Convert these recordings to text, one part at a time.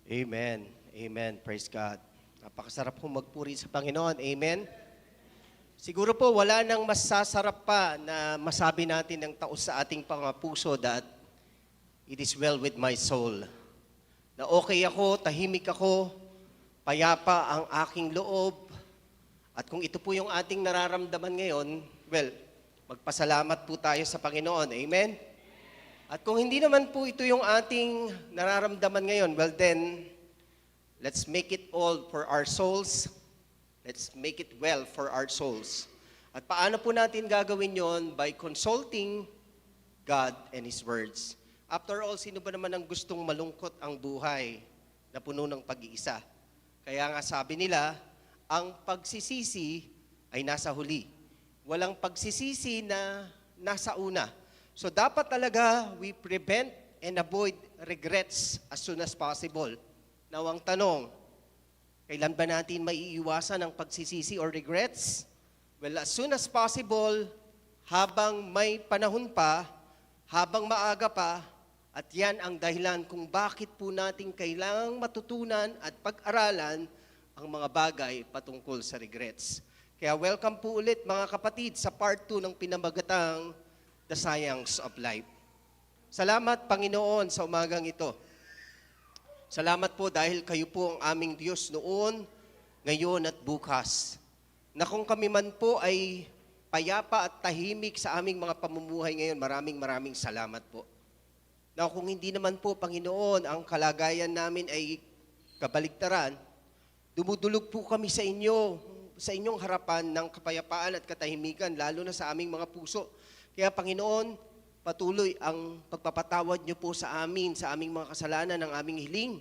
Amen. Amen. Praise God. Napakasarap po magpuri sa Panginoon. Amen. Siguro po wala nang masasarap pa na masabi natin ng taos sa ating mga puso that it is well with my soul. Na okay ako, tahimik ako, payapa ang aking loob. At kung ito po yung ating nararamdaman ngayon, well, magpasalamat po tayo sa Panginoon. Amen? At kung hindi naman po ito yung ating nararamdaman ngayon, well then, let's make it all for our souls. Let's make it well for our souls. At paano po natin gagawin yon? By consulting God and His words. After all, sino ba naman ang gustong malungkot ang buhay na puno ng pag-iisa? Kaya nga sabi nila, ang pagsisisi ay nasa huli. Walang pagsisisi na nasa una. So dapat talaga we prevent and avoid regrets as soon as possible. Now ang tanong, kailan ba natin maiiwasan ang pagsisisi or regrets? Well, as soon as possible, habang may panahon pa, habang maaga pa, at yan ang dahilan kung bakit po natin kailangang matutunan at pag-aralan ang mga bagay patungkol sa regrets. Kaya welcome po ulit mga kapatid sa part 2 ng pinamagatang The Science of Life. Salamat Panginoon sa umagang ito. Salamat po dahil kayo po ang aming Diyos noon, ngayon at bukas. Na kung kami man po ay payapa at tahimik sa aming mga pamumuhay ngayon, maraming salamat po. Na kung hindi naman po Panginoon ang kalagayan namin ay kabaligtaran, dumudulog po kami sa inyo, sa inyong harapan ng kapayapaan at katahimikan, lalo na sa aming mga puso. Kaya Panginoon, patuloy ang pagpapatawad niyo po sa amin, sa aming mga kasalanan, ng aming hiling.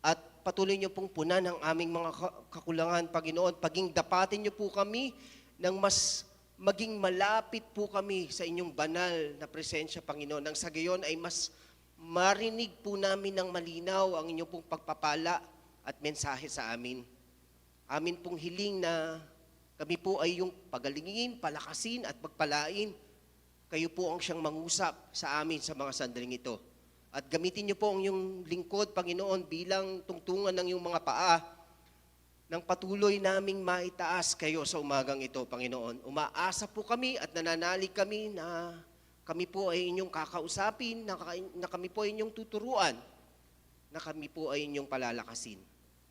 At patuloy niyo pong punan ang aming mga kakulangan, Panginoon. Paging dapatin niyo po kami ng mas maging malapit po kami sa inyong banal na presensya, Panginoon. Nang sa gayon ay mas marinig po namin ng malinaw ang inyong pong pagpapala at mensahe sa amin. Amin pong hiling na kami po ay yung pagalingin, palakasin at pagpalain. Kayo po ang siyang mangusap sa amin sa mga sandaling ito. At gamitin niyo po ang iyong lingkod, Panginoon, bilang tungtungan ng iyong mga paa nang patuloy naming maitaas kayo sa umagang ito, Panginoon. Umaasa po kami at nananalig kami na kami po ay inyong kakausapin, na kami po ay inyong tuturuan, na kami po ay inyong palalakasin.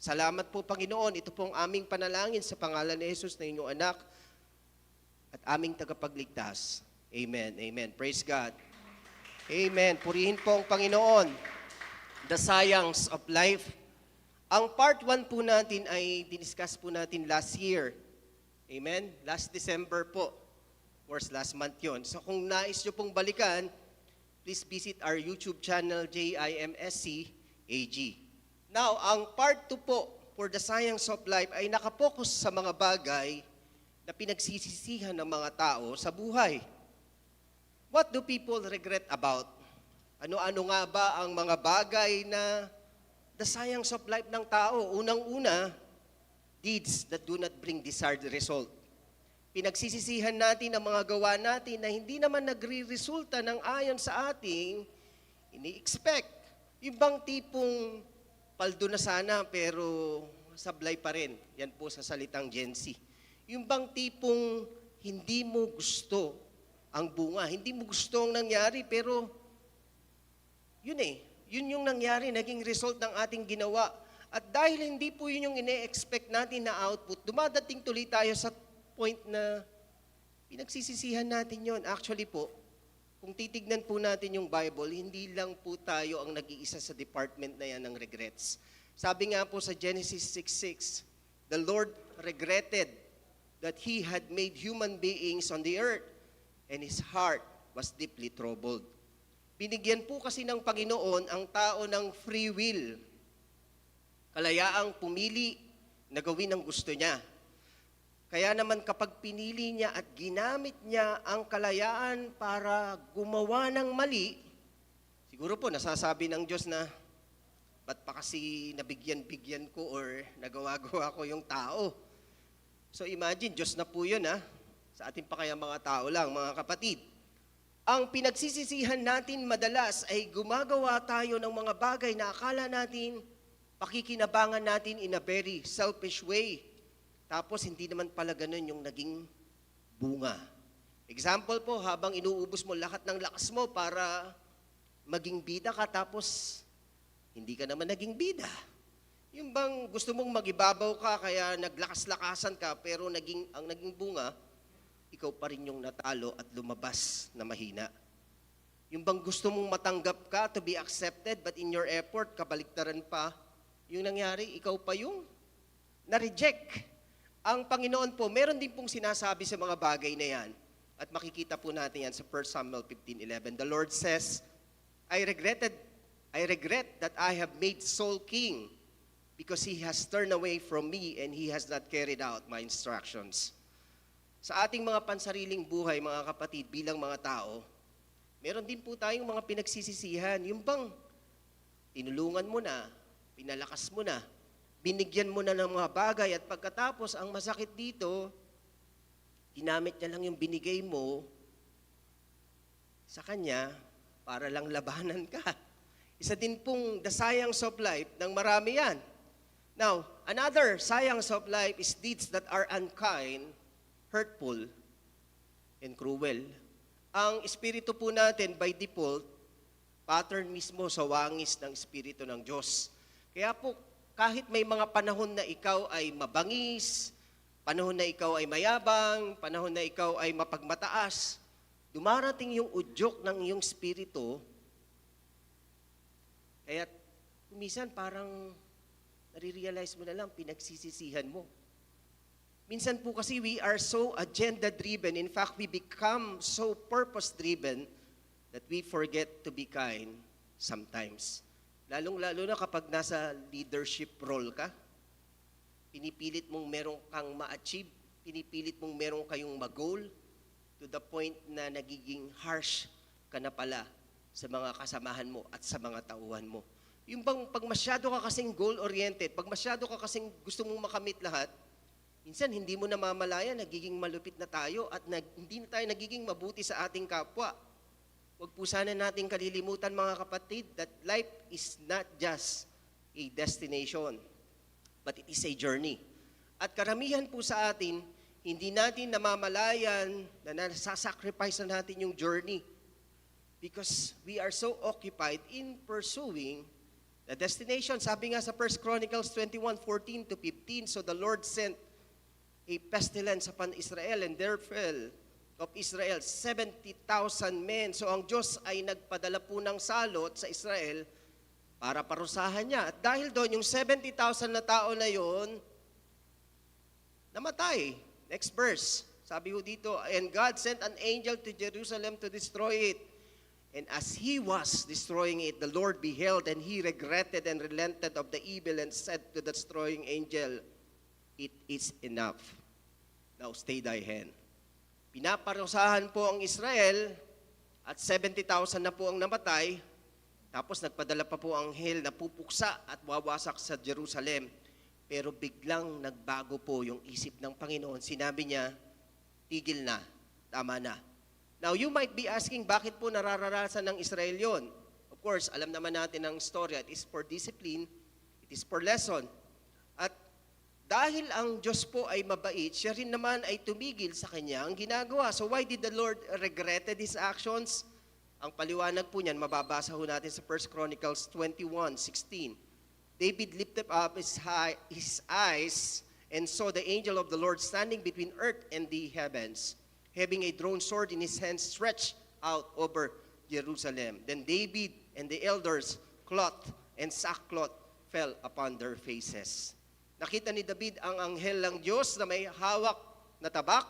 Salamat po, Panginoon. Ito po ang aming panalangin sa pangalan ni Jesus na inyong anak at aming tagapagligtas. Amen. Amen. Praise God. Amen. Purihin po ang Panginoon. The Science of Life. Ang part 1 po natin ay diniscuss po natin last year. Amen. Last December po. Of course, last month yon. So kung nais nyo pong balikan, please visit our YouTube channel, JIMSC AG. Now, ang part 2 po for the Science of Life ay nakapokus sa mga bagay na pinagsisisihan ng mga tao sa buhay. What do people regret about? Ano-ano nga ba ang mga bagay na the science of life ng tao? Unang-una, deeds that do not bring desired result. Pinagsisisihan natin ang mga gawa natin na hindi naman nagre-resulta ng ayon sa ating ini-expect. Yung bang tipong paldo na sana pero sablay pa rin. Yan po sa salitang Gen Z. Yung bang tipong hindi mo gusto ang bunga. Hindi mo gusto ang nangyari, pero yun yung nangyari, naging result ng ating ginawa. At dahil hindi po yun yung ine-expect natin na output, dumadating tuloy tayo sa point na pinagsisisihan natin yon. Actually po, kung titignan po natin yung Bible, hindi lang po tayo ang nag-iisa sa department na yan ng regrets. Sabi nga po sa Genesis 6:6, the Lord regretted that He had made human beings on the earth, and His heart was deeply troubled. Binigyan po kasi ng Panginoon ang tao ng free will. Kalayaang pumili na gawin ang gusto niya. Kaya naman kapag pinili niya at ginamit niya ang kalayaan para gumawa ng mali, siguro po nasasabi ng Diyos na, ba't pa kasi nabigyan-bigyan ko or nagawa-gawa ko yung tao? So imagine, Diyos na po yun sa ating pa kaya mga tao lang, mga kapatid. Ang pinagsisisihan natin madalas ay gumagawa tayo ng mga bagay na akala natin pakikinabangan natin in a very selfish way. Tapos hindi naman pala ganun yung naging bunga. Example po, habang inuubos mo lahat ng lakas mo para maging bida ka, tapos hindi ka naman naging bida. Yung bang gusto mong magibabaw ka, kaya naglakas-lakasan ka, pero ang naging bunga, ikaw pa rin yung natalo at lumabas na mahina. Yung bang gusto mong matanggap ka, to be accepted, but in your effort, kabaliktaran pa, yung nangyari, ikaw pa yung na-reject. Ang Panginoon po, meron din pong sinasabi sa mga bagay na yan. At makikita po natin yan sa 1 Samuel 15:11. The Lord says, I regret that I have made Saul king because he has turned away from me and he has not carried out my instructions. Sa ating mga pansariling buhay, mga kapatid, bilang mga tao, meron din po tayong mga pinagsisisihan. Yung bang tinulungan mo na, pinalakas mo na, binigyan mo na ng mga bagay at pagkatapos ang masakit dito, ginamit niya lang yung binigay mo sa kanya para lang labanan ka. Isa din pong the sayings of life ng marami yan. Now, another sayings of life is deeds that are unkind, hurtful, and cruel. Ang espiritu po natin by default, pattern mismo sa wangis ng espiritu ng Diyos. Kaya po, kahit may mga panahon na ikaw ay mabangis, panahon na ikaw ay mayabang, panahon na ikaw ay mapagmataas, dumarating yung udyok ng iyong espiritu, kaya minsan parang nare-realize mo na lang, pinagsisisihan mo. Minsan po kasi we are so agenda-driven. In fact, we become so purpose-driven that we forget to be kind sometimes. Lalong-lalo na kapag nasa leadership role ka, pinipilit mong meron kang ma-achieve, pinipilit mong meron kayong mag-goal, to the point na nagiging harsh ka na pala sa mga kasamahan mo at sa mga tauhan mo. Yung bang pag masyado ka kasing goal-oriented, pag masyado ka kasing gusto mong makamit lahat, minsan hindi mo namamalayan, nagiging malupit na tayo at hindi na tayo nagiging mabuti sa ating kapwa. Huwag po sana nating kalilimutan mga kapatid that life is not just a destination, but it is a journey. At karamihan po sa atin, hindi natin namamalayan na nasasacrifice na natin yung journey because we are so occupied in pursuing the destination. Sabi nga sa 1 Chronicles 21:14-15, so the Lord sent a pestilence upon Israel and there fell of Israel 70,000 men. So ang Diyos ay nagpadala po ng salot sa Israel para parusahan niya. At dahil doon, yung 70,000 na tao na yon namatay. Next verse. Sabi ho dito, and God sent an angel to Jerusalem to destroy it. And as he was destroying it, the Lord beheld and he regretted and relented of the evil and said to the destroying angel, it is enough. Now stay thy hand. Pinaparusahan po ang Israel at 70,000 na po ang namatay. Tapos nagpadala pa po ang anghel na pupuksa at wawasak sa Jerusalem. Pero biglang nagbago po yung isip ng Panginoon. Sinabi niya, tigil na, tama na. Now, you might be asking, bakit po nararanasan ng Israel yon? Of course, alam naman natin ang storya. It is for discipline, it is for lesson. At dahil ang Diyos po ay mabait, siya rin naman ay tumigil sa kanya ang ginagawa. So why did the Lord regretted his actions? Ang paliwanag po niyan, mababasa ho natin sa 1 Chronicles 21:16. David lifted up his eyes and saw the angel of the Lord standing between earth and the heavens, having a drawn sword in his hand stretched out over Jerusalem. Then David and the elders, cloth and sackcloth, fell upon their faces. Nakita ni David ang anghel ng Diyos na may hawak na tabak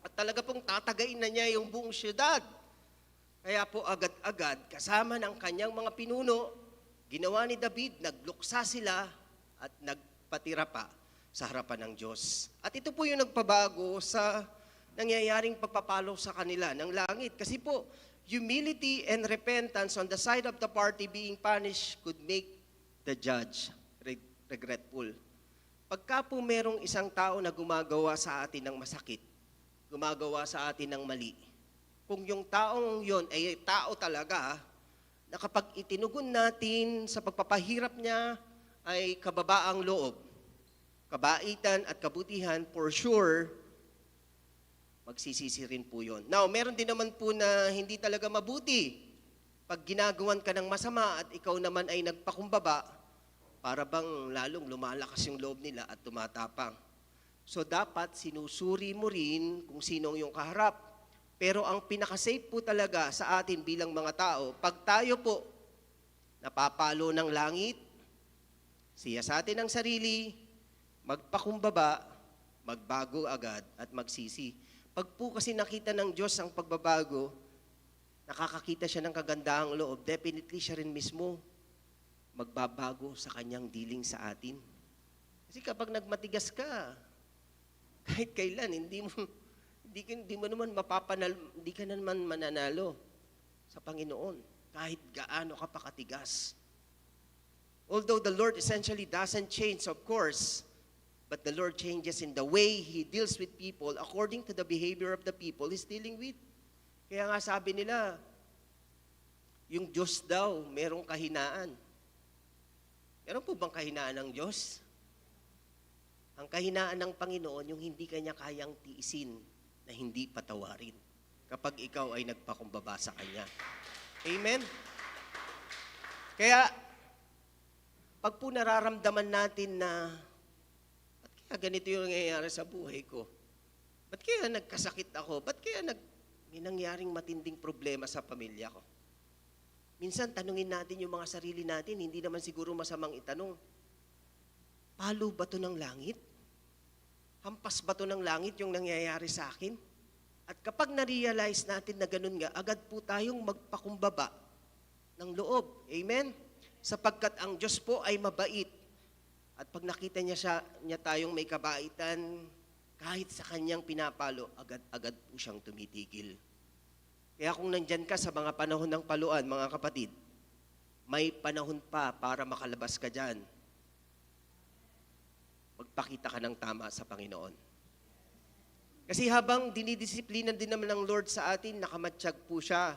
at talaga pong tatagain na niya yung buong syudad. Kaya po agad-agad, kasama ng kanyang mga pinuno, ginawa ni David, nagluksa sila at nagpatira pa sa harapan ng Diyos. At ito po yung nagpabago sa nangyayaring pagpapalo sa kanila ng langit. Kasi po, humility and repentance on the side of the party being punished could make the judge regretful. Pagka po merong isang tao na gumagawa sa atin ng masakit, gumagawa sa atin ng mali, kung yung taong yon ay tao talaga, na kapag itinugon natin sa pagpapahirap niya ay kababaang loob, kabaitan at kabutihan, for sure, magsisisi rin po yun. Now, meron din naman po na hindi talaga mabuti. Pag ginagawan ka ng masama at ikaw naman ay nagpakumbaba, para bang lalong lumalakas yung loob nila at tumatapang. So dapat sinusuri mo rin kung sino ang iyong kaharap. Pero ang pinaka-safe po talaga sa atin bilang mga tao, pag tayo po napapalo ng langit, siya sa atin ang sarili, magpakumbaba, magbago agad at magsisi. Pag po kasi nakita ng Diyos ang pagbabago, nakakakita siya ng kagandahang loob, definitely siya rin mismo magbabago sa kanyang dealing sa atin. Kasi kapag nagmatigas ka, kahit kailan, hindi mo naman hindi ka naman mananalo sa Panginoon, kahit gaano ka pa katigas. Although the Lord essentially doesn't change, of course, but the Lord changes in the way He deals with people according to the behavior of the people He's dealing with. Kaya nga sabi nila, yung Diyos daw, merong kahinaan. Meron po bang kahinaan ng Diyos? Ang kahinaan ng Panginoon, yung hindi kanya kayang tiisin na hindi patawarin kapag ikaw ay nagpakumbaba sa Kanya. Amen? Kaya, pag po nararamdaman natin na, ba't kaya ganito yung nangyayari sa buhay ko? Ba't kaya nagkasakit ako? Ba't kaya may nangyaring matinding problema sa pamilya ko? Minsan, tanungin natin yung mga sarili natin, hindi naman siguro masamang itanong, palo ba to ng langit? Hampas ba to ng langit yung nangyayari sa akin? At kapag na-realize natin na ganun nga, agad po tayong magpakumbaba ng loob. Amen? Sapagkat ang Diyos po ay mabait. At pag nakita niya tayong may kabaitan, kahit sa kanyang pinapalo, agad-agad po siyang tumitigil. Kaya kung nandyan ka sa mga panahon ng paluan, mga kapatid, may panahon pa para makalabas ka dyan. Magpakita ka ng tama sa Panginoon. Kasi habang dinidisiplina din naman ng Lord sa atin, nakamatsyag po siya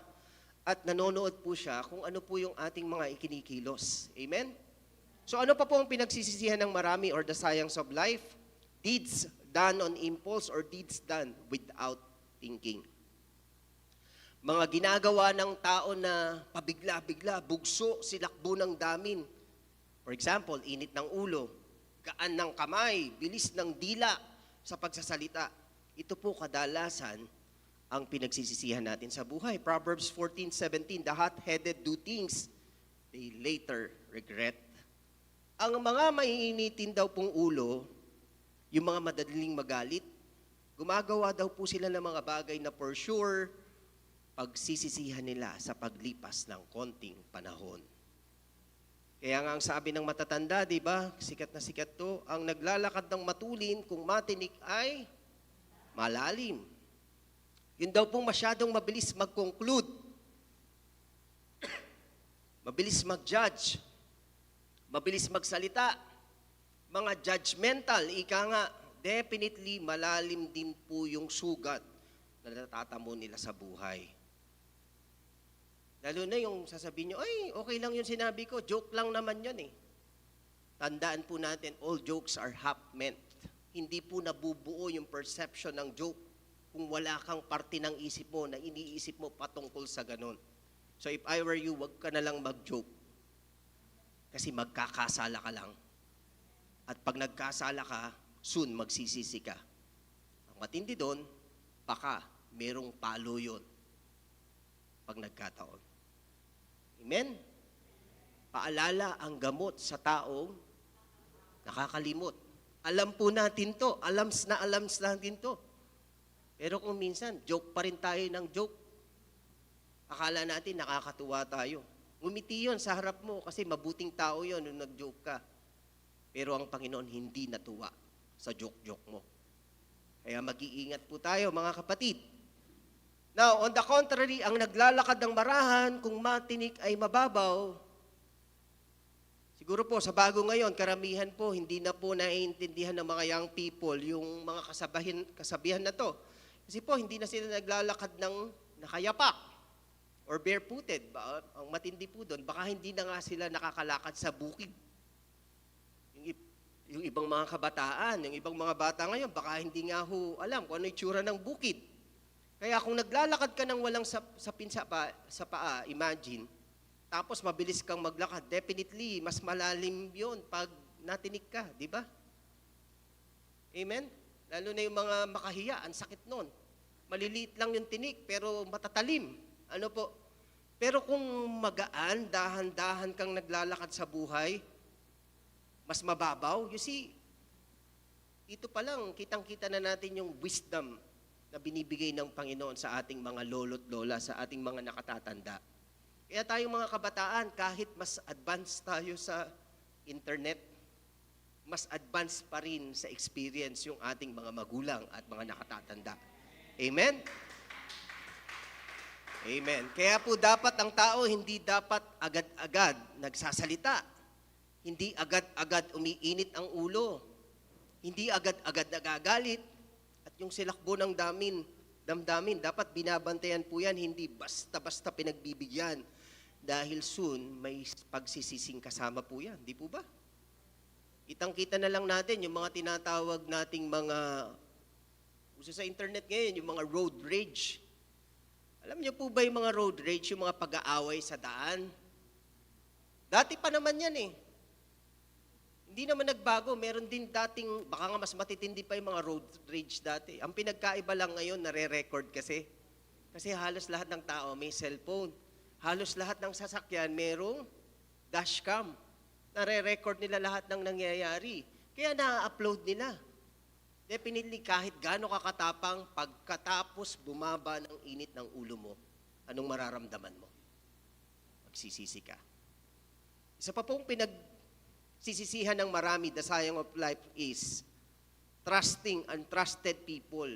at nanonood po siya kung ano po yung ating mga ikinikilos. Amen? So ano pa po ang pinagsisisihan ng marami or the science of life? Deeds done on impulse or deeds done without thinking. Mga ginagawa ng tao na pabigla-bigla, bugso, silakbo ng damin. For example, init ng ulo, gaan ng kamay, bilis ng dila sa pagsasalita. Ito po kadalasan ang pinagsisisihan natin sa buhay. Proverbs 14:17, the hot-headed do things they later regret. Ang mga maiinitin daw pong ulo, yung mga madaling magalit, gumagawa daw po sila ng mga bagay na for sure, pagsisisihan nila sa paglipas ng konting panahon. Kaya nga ang sabi ng matatanda, di ba, sikat na sikat to, ang naglalakad ng matulin kung matinik ay malalim. Yun daw pong masyadong mabilis mag-conclude, mabilis mag-judge, mabilis magsalita, mga judgmental, ika nga, definitely malalim din po yung sugat na natatamo nila sa buhay. Lalo na yung sasabihin nyo, ay, okay lang yung sinabi ko, joke lang naman yun eh. Tandaan po natin, all jokes are half meant. Hindi po nabubuo yung perception ng joke kung wala kang parte ng isip mo na iniisip mo patungkol sa ganun. So if I were you, wag ka na lang mag-joke. Kasi magkakasala ka lang. At pag nagkasala ka, soon magsisisi ka. Ang matindi doon, baka merong palo yun pag nagkataon. Amen? Paalala ang gamot sa taong nakakalimot. Alam po natin to. Alams natin to. Pero kung minsan, joke pa rin tayo ng joke. Akala natin nakakatuwa tayo. Ngumiti yun sa harap mo kasi mabuting tao yun nung nag-joke ka. Pero ang Panginoon hindi natuwa sa joke-joke mo. Kaya mag-iingat po tayo mga kapatid. Now, on the contrary, ang naglalakad ng marahan, kung matinik ay mababaw, siguro po sa bago ngayon, karamihan po, hindi na po naiintindihan ng mga young people yung mga kasabihan na to. Kasi po, hindi na sila naglalakad ng nakayapak or barefooted. Ang matindi po doon, baka hindi na nga sila nakakalakad sa bukid. Yung ibang mga kabataan, yung ibang mga bata ngayon, baka hindi nga ho alam kung ano yung tsura ng bukid. Kaya kung naglalakad ka ng walang sapin sa paa, imagine, tapos mabilis kang maglakad, definitely, mas malalim yon pag natinig ka, di ba? Amen? Lalo na yung mga makahiya, ang sakit nun. Maliliit lang yung tinik, pero matatalim. Ano po? Pero kung magaan, dahan-dahan kang naglalakad sa buhay, mas mababaw, you see, dito pa lang, kitang-kita na natin yung wisdom na binibigay ng Panginoon sa ating mga lolo't lola, sa ating mga nakatatanda. Kaya tayong mga kabataan, kahit mas advanced tayo sa internet, mas advanced pa rin sa experience yung ating mga magulang at mga nakatatanda. Amen? Amen. Kaya po dapat ang tao hindi dapat agad-agad nagsasalita. Hindi agad-agad umiinit ang ulo. Hindi agad-agad nagagalit. At yung silakbo ng damdamin, dapat binabantayan po yan, hindi basta-basta pinagbibigyan. Dahil soon, may pagsisising kasama po yan. Di po ba? Kitang-kita na lang natin yung mga tinatawag nating mga, uso sa internet ngayon, yung mga road rage. Alam niyo po ba yung mga road rage, yung mga pag-aaway sa daan? Dati pa naman yan eh. Hindi naman nagbago. Meron din dating, baka nga mas matitindi pa yung mga road rage dati. Ang pinagkaiba lang ngayon, nare-record kasi. Kasi halos lahat ng tao may cellphone. Halos lahat ng sasakyan merong dashcam. Nare-record nila lahat ng nangyayari. Kaya na-upload nila. Definitely, kahit gaano kakatapang, pagkatapos bumaba ng init ng ulo mo, anong mararamdaman mo? Magsisisi ka. Isa pa pong pinagsisisihan ng marami, the sayang of life is trusting untrusted people.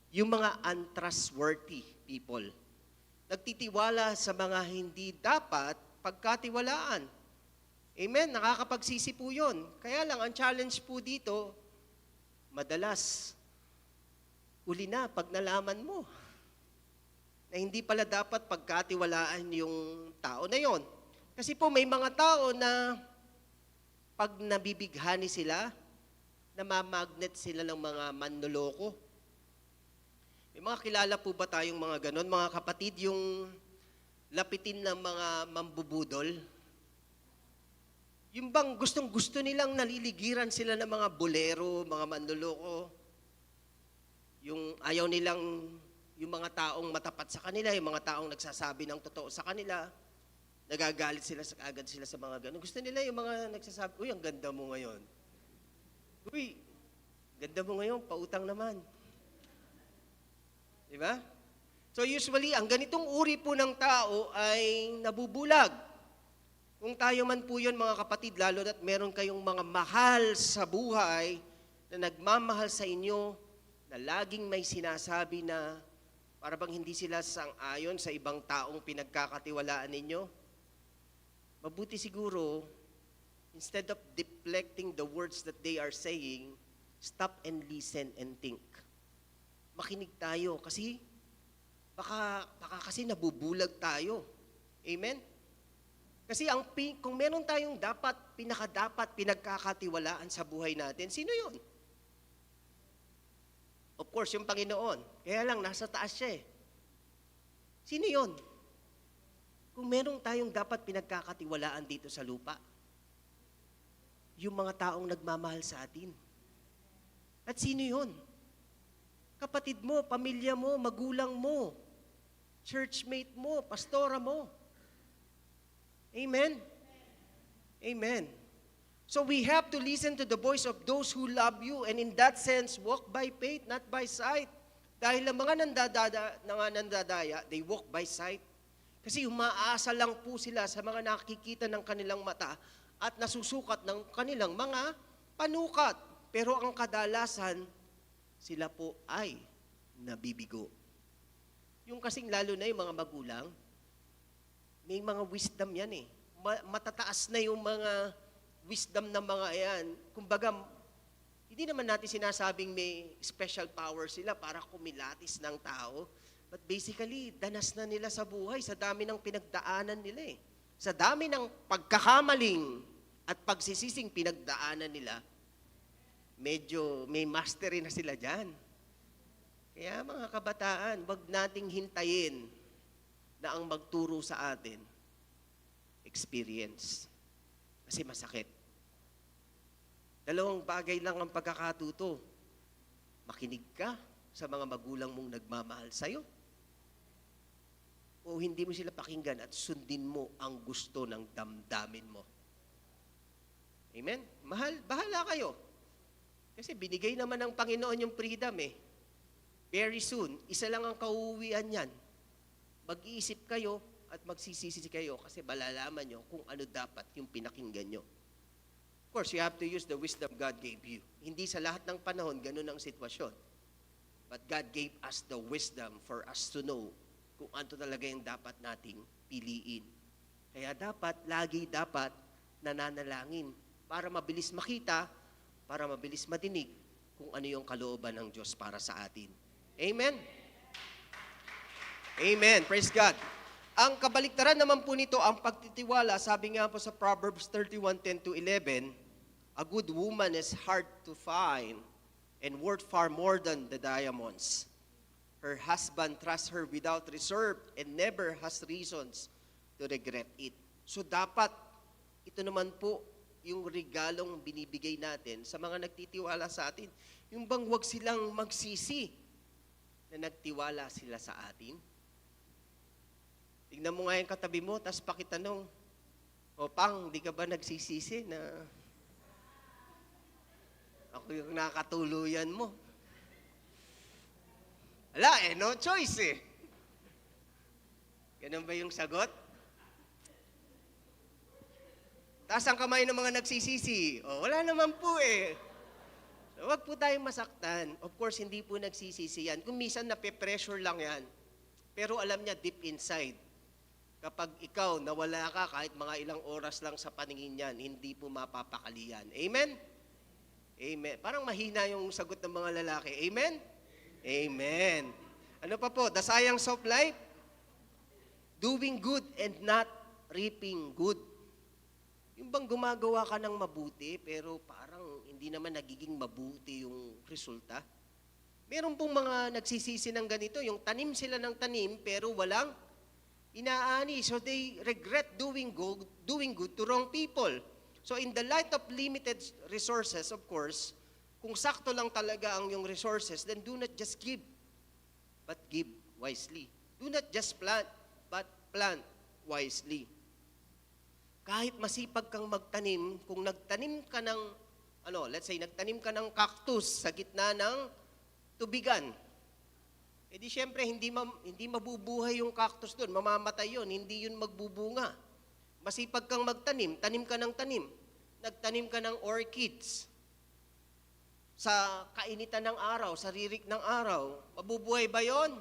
Yung mga untrustworthy people. Nagtitiwala sa mga hindi dapat pagkatiwalaan. Amen? Nakakapagsisi po yun. Kaya lang, ang challenge po dito, madalas, uli na pag nalaman mo na hindi pala dapat pagkatiwalaan yung tao na yon. Kasi po may mga tao na pag nabibighani sila, namamagnet sila ng mga manloloko. May mga kilala po ba tayong mga ganon? Mga kapatid, yung lapitin ng mga mambubudol, yung bang gustong-gusto nilang naliligiran sila ng mga bolero, mga manloloko, yung ayaw nilang, yung mga taong matapat sa kanila, yung mga taong nagsasabi ng totoo sa kanila, nagagalit sila agad sila sa mga ganun. Gusto nila yung mga nagsasabi, uy, ang ganda mo ngayon. Uy, ganda mo ngayon, pautang naman. Diba? So usually, ang ganitong uri po ng tao ay nabubulag. Kung tayo man po yun, mga kapatid, lalo na't meron kayong mga mahal sa buhay na nagmamahal sa inyo, na laging may sinasabi na para bang hindi sila sang-ayon sa ibang taong pinagkakatiwalaan ninyo, mabuti siguro, instead of deflecting the words that they are saying, stop and listen and think. Makinig tayo kasi baka kasi nabubulag tayo. Amen? Kasi kung meron tayong pinakadapat pinagkakatiwalaan sa buhay natin, sino yun? Of course, yung Panginoon. Kaya lang, nasa taas siya eh. Sino yun? Kung meron tayong dapat pinagkakatiwalaan dito sa lupa, yung mga taong nagmamahal sa atin. At sino yun? Kapatid mo, pamilya mo, magulang mo, churchmate mo, pastora mo. Amen? Amen. So we have to listen to the voice of those who love you and in that sense, walk by faith, not by sight. Dahil ang mga nandadaya, they walk by sight. Kasi umaasa lang po sila sa mga nakikita ng kanilang mata at nasusukat ng kanilang mga panukat. Pero ang kadalasan, sila po ay nabibigo. Yung kasing lalo na yung mga magulang, may mga wisdom yan eh. Matataas na yung mga wisdom ng mga yan. Kumbaga, hindi naman natin sinasabing may special power sila para kumilatis ng tao. But basically, danas na nila sa buhay sa dami ng pinagdaanan nila eh. Sa dami ng pagkakamaling at pagsisising pinagdaanan nila, medyo may mastery na sila dyan. Kaya mga kabataan, wag nating hintayin na ang magturo sa atin, experience. Kasi masakit. Dalawang bagay lang ang pagkakatuto. Makinig ka sa mga magulang mong nagmamahal sa'yo. O hindi mo sila pakinggan at sundin mo ang gusto ng damdamin mo. Amen? Bahala kayo. Kasi binigay naman ng Panginoon yung freedom eh. Very soon, isa lang ang kauuwian yan. Mag-iisip kayo at magsisisi kayo kasi malalaman nyo kung ano dapat yung pinakinggan nyo. Of course, you have to use the wisdom God gave you. Hindi sa lahat ng panahon, ganun ang sitwasyon. But God gave us the wisdom for us to know kung ano talaga yung dapat nating piliin. Kaya lagi dapat nananalangin para mabilis makita, para mabilis madinig kung ano yung kalooban ng Diyos para sa atin. Amen? Amen. Praise God. Ang kabaliktaran naman po nito, ang pagtitiwala, sabi nga po sa Proverbs 31:10-11, a good woman is hard to find and worth far more than the diamonds. Her husband trusts her without reserve and never has reasons to regret it. So dapat, ito naman po yung regalong binibigay natin sa mga nagtitiwala sa atin. Yung bang wag silang magsisi na nagtiwala sila sa atin. Tingnan mo nga yung katabi mo, tapos pakitanong, o Pang, di ka ba nagsisisi na ako yung nakatuluyan mo? Ala, no choice eh. Ganun ba yung sagot? Taas ang kamay ng mga nagsisisi. O, wala naman po eh. So, wag po tayong masaktan. Of course, hindi po nagsisisi yan. Kung minsan nape-pressure lang yan. Pero alam niya deep inside, kapag ikaw nawala ka kahit mga ilang oras lang sa paningin niyan, hindi po mapapakali yan. Amen? Amen. Parang mahina yung sagot ng mga lalaki. Amen? Amen. Ano pa po? The science of life? Doing good and not reaping good. Yung bang gumagawa ka ng mabuti, pero parang hindi naman nagiging mabuti yung resulta. Meron pong mga nagsisisi ng ganito, yung tanim sila ng tanim, pero walang inaani. So they regret doing good to wrong people. So in the light of limited resources, of course, kung sakto lang talaga ang yung resources, then do not just give, but give wisely. Do not just plant, but plant wisely. Kahit masipag kang magtanim, kung nagtanim ka ng, let's say, nagtanim ka ng cactus sa gitna ng tubigan, eh di syempre, hindi mabubuhay yung cactus doon, mamamatay yun, hindi yun magbubunga. Masipag kang magtanim, tanim ka ng tanim, nagtanim ka ng orchids, sa kainitan ng araw, sa ririk ng araw, mabubuhay ba yon?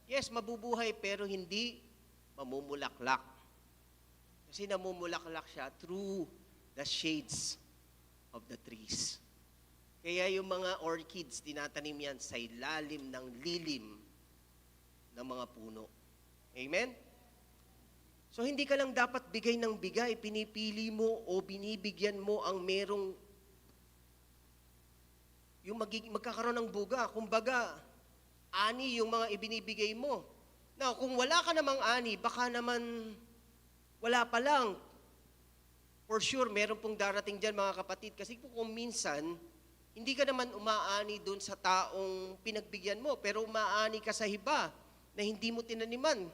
Yes, mabubuhay, pero hindi mamumulaklak. Kasi namumulaklak siya through the shades of the trees. Kaya yung mga orchids, tinatanim yan sa ilalim ng lilim ng mga puno. Amen? So hindi ka lang dapat bigay ng bigay, pinipili mo o binibigyan mo ang merong yung magkakaroon ng buga. Kumbaga, ani yung mga ibinibigay mo. Now, kung wala ka namang ani, baka naman wala pa lang. For sure, meron pong darating dyan mga kapatid. Kasi kung minsan, hindi ka naman umaani doon sa taong pinagbigyan mo, pero umaani ka sa iba na hindi mo tinaniman.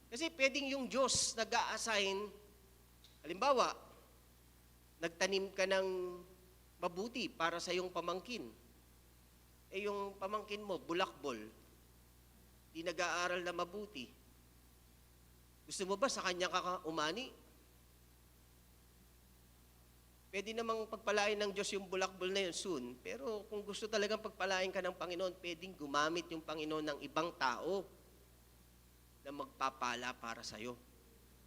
Kasi pwedeng yung Diyos nag-a-assign, halimbawa, nagtanim ka ng mabuti para sa iyong pamangkin. Eh yung pamangkin mo, bulakbol, di nag-aaral na mabuti. Gusto mo ba sa kanya ka umani? Pwede namang pagpalain ng Diyos yung bulakbol na yun soon, pero kung gusto talagang pagpalain ka ng Panginoon, pwedeng gumamit yung Panginoon ng ibang tao na magpapala para sa'yo.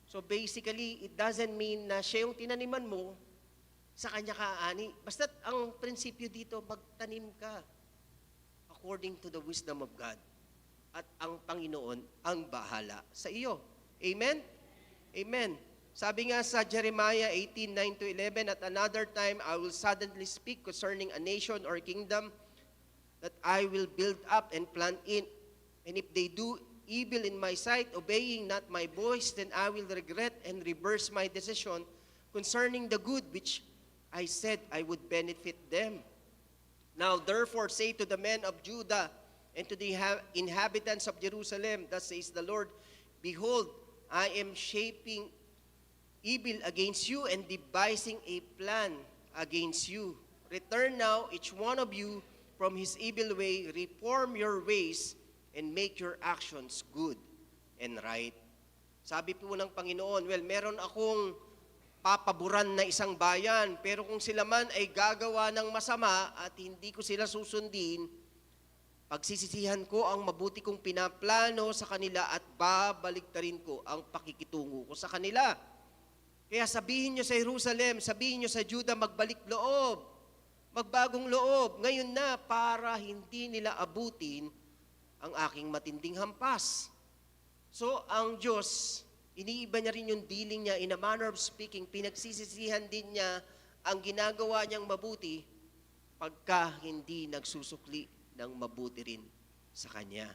So basically, it doesn't mean na siya yung tinaniman mo, sa kanya ka ani. Basta ang prinsipyo dito, magtanim ka according to the wisdom of God. At ang Panginoon ang bahala sa iyo. Amen? Amen. Sabi nga sa Jeremiah 18:9-11, at another time I will suddenly speak concerning a nation or kingdom that I will build up and plant in. And if they do evil in my sight, obeying not my voice, then I will regret and reverse my decision concerning the good which I said I would benefit them. Now therefore say to the men of Judah and to the inhabitants of Jerusalem, thus says the Lord, behold, I am shaping evil against you and devising a plan against you. Return now, each one of you, from his evil way, reform your ways, and make your actions good and right. Sabi po ng Panginoon, well, meron akong papaboran na isang bayan, pero kung sila man ay gagawa ng masama at hindi ko sila susundin, pagsisisihan ko ang mabuti kong pinaplano sa kanila at babaliktarin ko ang pakikitungo ko sa kanila. Kaya sabihin nyo sa Jerusalem, sabihin nyo sa Judah, magbalik loob, magbagong loob, ngayon na para hindi nila abutin ang aking matinding hampas. So, ang Diyos, iniiba niya rin yung dealing niya in a manner of speaking, pinagsisisihan din niya ang ginagawa niyang mabuti pagka hindi nagsusukli ng mabuti rin sa Kanya.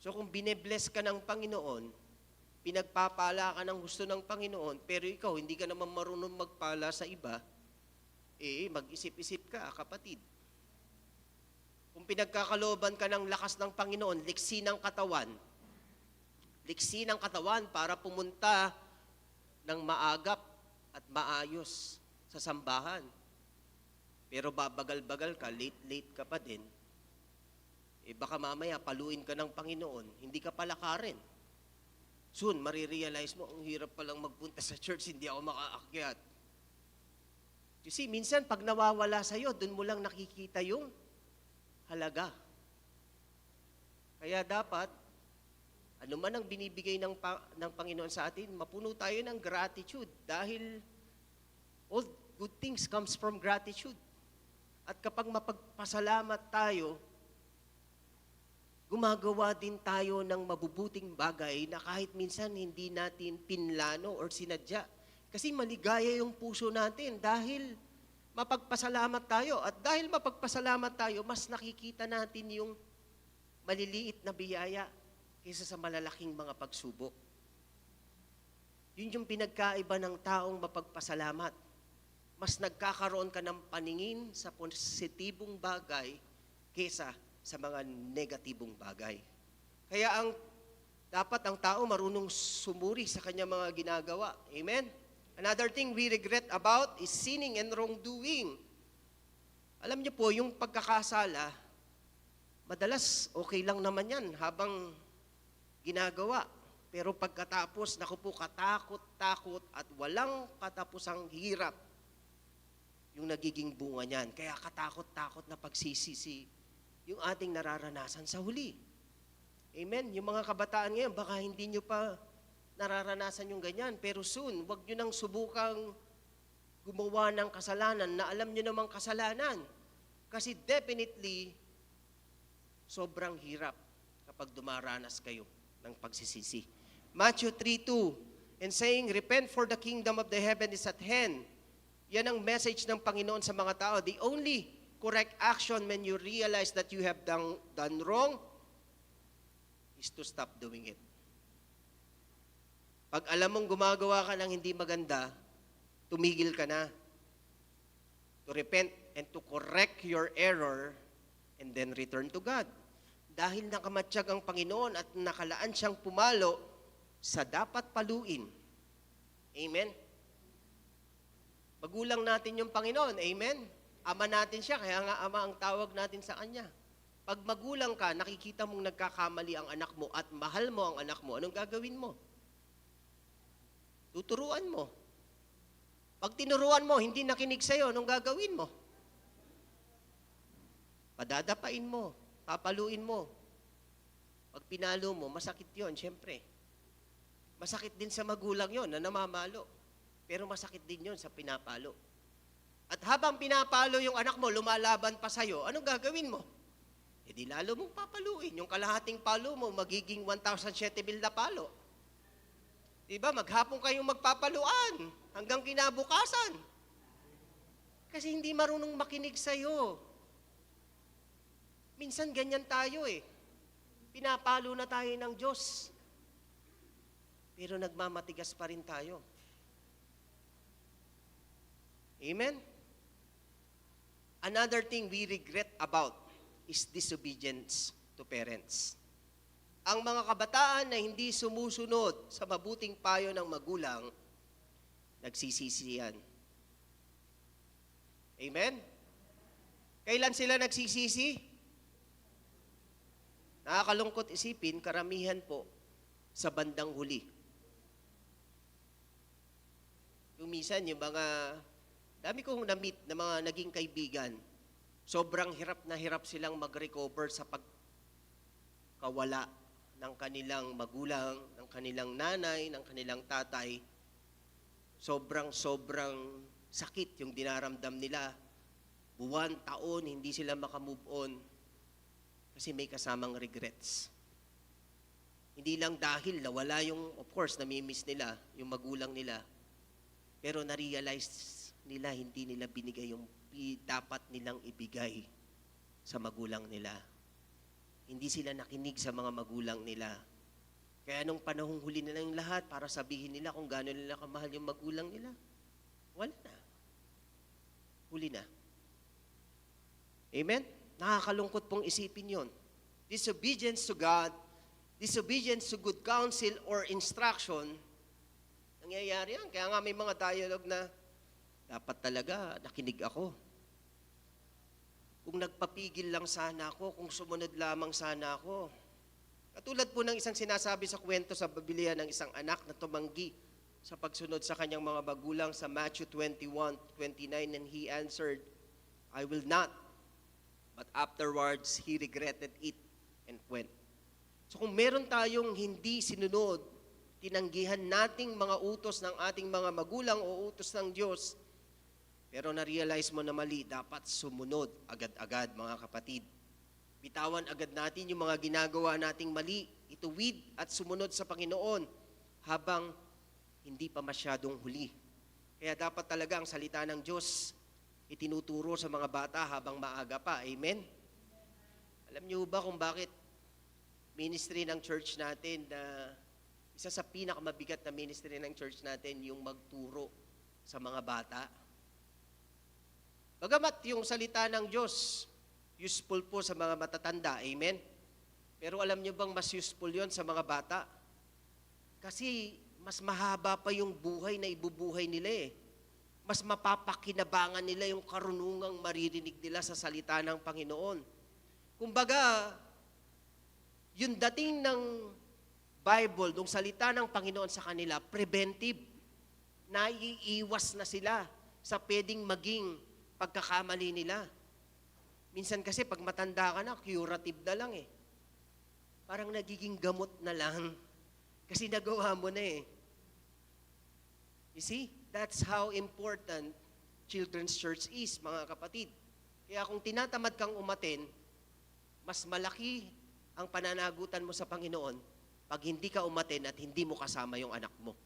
So, kung binebless ka ng Panginoon, pinagpapala ka ng gusto ng Panginoon, pero ikaw hindi ka naman marunong magpala sa iba, mag-isip-isip ka, kapatid. Kung pinagkakalooban ka ng lakas ng Panginoon, liksi ng katawan para pumunta ng maagap at maayos sa sambahan. Pero babagal-bagal ka, late ka pa din, baka mamaya paluin ka ng Panginoon, hindi ka palakarin. Soon, marirealize mo, ang hirap palang magpunta sa church, hindi ako makaakyat. You see, minsan pag nawawala sa'yo, dun mo lang nakikita yung halaga. Kaya dapat, ano man ang binibigay ng Panginoon sa atin, mapuno tayo ng gratitude dahil all good things comes from gratitude. At kapag mapagpasalamat tayo, gumagawa din tayo ng mabubuting bagay na kahit minsan hindi natin pinlano or sinadya. Kasi maligaya yung puso natin dahil mapagpasalamat tayo. At dahil mapagpasalamat tayo, mas nakikita natin yung maliliit na biyaya kaysa sa malalaking mga pagsubok. Yun yung pinagkaiba ng taong mapagpasalamat. Mas nagkakaroon ka ng paningin sa positibong bagay kaysa sa mga negatibong bagay. Kaya dapat ang tao marunong sumuri sa kanyang mga ginagawa. Amen? Another thing we regret about is sinning and wrongdoing. Alam niyo po, yung pagkakasala, madalas okay lang naman yan habang ginagawa. Pero pagkatapos, naku po, katakot-takot at walang katapusang hirap yung nagiging bunga niyan. Kaya katakot-takot na pagsisisi yung ating nararanasan sa huli. Amen? Yung mga kabataan ngayon, baka hindi nyo pa nararanasan yung ganyan. Pero soon, wag nyo nang subukang gumawa ng kasalanan na alam nyo namang kasalanan. Kasi definitely, sobrang hirap kapag dumaranas kayo ng pagsisisi. Matthew 3:2, and saying, repent for the kingdom of the heaven is at hand. Yan ang message ng Panginoon sa mga tao. The only correct action when you realize that you have done wrong is to stop doing it. Pag alam mong gumagawa ka ng hindi maganda, tumigil ka na. To repent and to correct your error and then return to God. Dahil nakamatsyag ang Panginoon at nakalaan siyang pumalo sa dapat paluin. Amen? Magulang natin yung Panginoon. Amen? Ama natin siya, kaya nga Ama ang tawag natin sa Kanya. Pag magulang ka, nakikita mong nagkakamali ang anak mo at mahal mo ang anak mo, anong gagawin mo? Tuturuan mo. Pag tinuruan mo, hindi nakinig sa'yo, anong gagawin mo? Padadapain mo, papaluin mo. Pag pinalo mo, masakit yon, siyempre. Masakit din sa magulang yon na namamalo. Pero masakit din yon sa pinapalo. At habang pinapalo yung anak mo, lumalaban pa sa'yo, anong gagawin mo? E di lalo mong papaluin. Yung kalahating palo mo, magiging 1,007 na palo. Diba, maghapon kayong magpapaluan hanggang kinabukasan. Kasi hindi marunong makinig sa'yo. Minsan ganyan tayo eh. Pinapalo na tayo ng Diyos. Pero nagmamatigas pa rin tayo. Amen? Another thing we regret about is disobedience to parents. Ang mga kabataan na hindi sumusunod sa mabuting payo ng magulang, nagsisisi yan. Amen? Kailan sila nagsisisi? Nakakalungkot isipin, karamihan po sa bandang huli. Yung minsan, yung mga, dami kong na-meet na mga naging kaibigan, sobrang hirap na hirap silang mag-recover sa pagkawala ng kanilang magulang, ng kanilang nanay, ng kanilang tatay. Sobrang sakit yung dinaramdam nila. Buwan, taon, hindi sila makamove on. Kasi may kasamang regrets. Hindi lang dahil nawala yung, of course, namimiss nila, yung magulang nila. Pero na-realize nila, hindi nila binigay yung dapat nilang ibigay sa magulang nila. Hindi sila nakinig sa mga magulang nila. Kaya nung panahong huli nila yung lahat para sabihin nila kung gaano nila kamahal yung magulang nila, wala na. Huli na. Amen? Nakakalungkot pong isipin yon. Disobedience to God, disobedience to good counsel or instruction, nangyayari yan. Kaya nga may mga dialogue na dapat talaga nakinig ako. Kung nagpapigil lang sana ako, kung sumunod lamang sana ako. Katulad po ng isang sinasabi sa kwento sa Biblia ng isang anak na tumanggi sa pagsunod sa kanyang mga magulang sa Matthew 21:29, and he answered, I will not. But afterwards, he regretted it and went. So kung meron tayong hindi sinunod, tinanggihan nating mga utos ng ating mga magulang o utos ng Diyos, pero na-realize mo na mali, dapat sumunod agad-agad, mga kapatid. Bitawan agad natin yung mga ginagawa nating mali, ituwid at sumunod sa Panginoon habang hindi pa masyadong huli. Kaya dapat talaga ang salita ng Diyos itinuturo sa mga bata habang maaga pa. Amen? Alam niyo ba kung bakit ministry ng church natin na isa sa pinakamabigat na ministry ng church natin yung magturo sa mga bata? Bagamat yung salita ng Diyos, useful po sa mga matatanda. Amen? Pero alam niyo bang mas useful yon sa mga bata? Kasi mas mahaba pa yung buhay na ibubuhay nila eh. Mas mapapakinabangan nila yung karunungang maririnig nila sa salita ng Panginoon. Kumbaga, yung dating ng Bible, yung salita ng Panginoon sa kanila, preventive. Naiiwas na sila sa pwedeng maging pagkakamali nila. Minsan kasi pag matanda ka na, curative na lang eh. Parang nagiging gamot na lang. Kasi nagawa mo na eh. You see? That's how important Children's Church is, mga kapatid. Kaya kung tinatamad kang umaten, mas malaki ang pananagutan mo sa Panginoon pag hindi ka umaten at hindi mo kasama yung anak mo.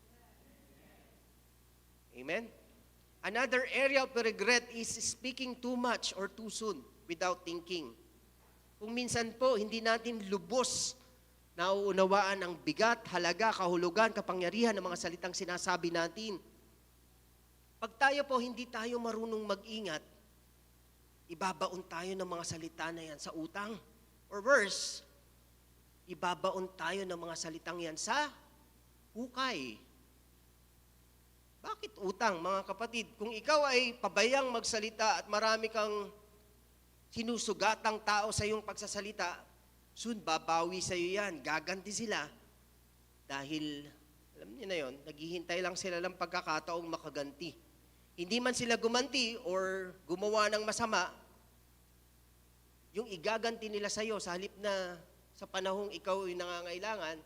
Amen? Another area of regret is speaking too much or too soon without thinking. Kung minsan po, hindi natin lubos nauunawaan ang bigat, halaga, kahulugan, kapangyarihan ng mga salitang sinasabi natin. Pag tayo po hindi tayo marunong mag-ingat, ibabaon tayo ng mga salita na yan sa utang. Or worse, ibabaon tayo ng mga salitang yan sa hukay. Bakit utang, mga kapatid? Kung ikaw ay pabayang magsalita at marami kang sinusugatang tao sa iyong pagsasalita, soon babawi sa iyo yan, gaganti sila. Dahil, alam niyo na yon, naghihintay lang sila ng pagkakataong makaganti. Hindi man sila gumanti or gumawa ng masama, yung igaganti nila sa iyo sa halip na sa panahong ikaw ay nangangailangan,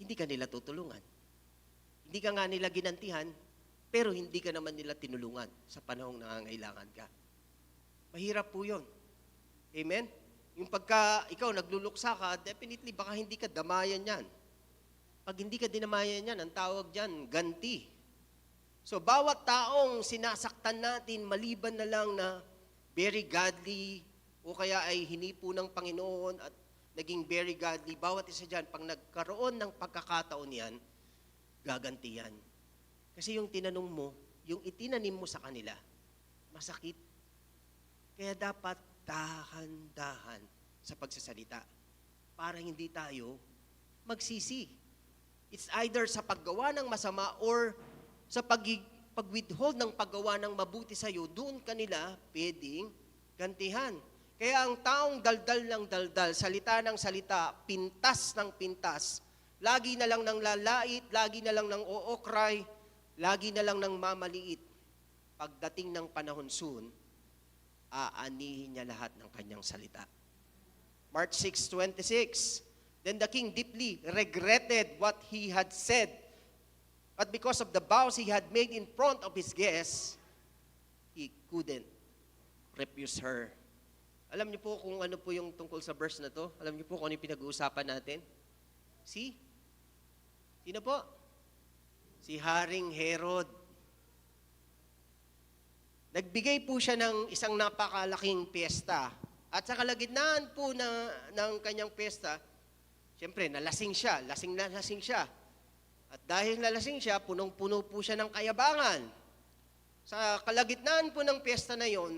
hindi ka nila tutulungan. Hindi ka nga nila ginantihan, pero hindi ka naman nila tinulungan sa panahong nangangailangan ka. Mahirap po yun. Amen? Yung pagka ikaw nagluluksa ka, definitely baka hindi ka damayan yan. Pag hindi ka dinamayan yan, ang tawag dyan, ganti. So bawat taong sinasaktan natin, maliban na lang na very godly, o kaya ay hinipo ng Panginoon at naging very godly, bawat isa dyan, pag nagkaroon ng pagkakataon yan, gaganti yan. Kasi yung tinanong mo, yung itinanim mo sa kanila, masakit. Kaya dapat dahan-dahan sa pagsasalita para hindi tayo magsisi. It's either sa paggawa ng masama or sa pag-withhold ng paggawa ng mabuti sa'yo, doon kanila pwedeng gantihan. Kaya ang taong daldal ng daldal, salita ng salita, pintas ng pintas, lagi na lang ng lalait, lagi na lang ng ookray, lagi na lang ng mamaliit. Pagdating ng panahon soon, aanihin niya lahat ng kanyang salita. Mark 6:26, then the king deeply regretted what he had said, but because of the vows he had made in front of his guests, he couldn't refuse her. Alam niyo po kung ano po yung tungkol sa verse na to? Alam niyo po kung ano yung pinag-uusapan natin? Sino po? Si Haring Herod. Nagbigay po siya ng isang napakalaking piyesta. At sa kalagitnaan po ng kanyang piyesta, siyempre, nalasing siya. Lasing na lasing siya. At dahil nalasing siya, punong-puno po siya ng kayabangan. Sa kalagitnaan po ng piyesta na yon,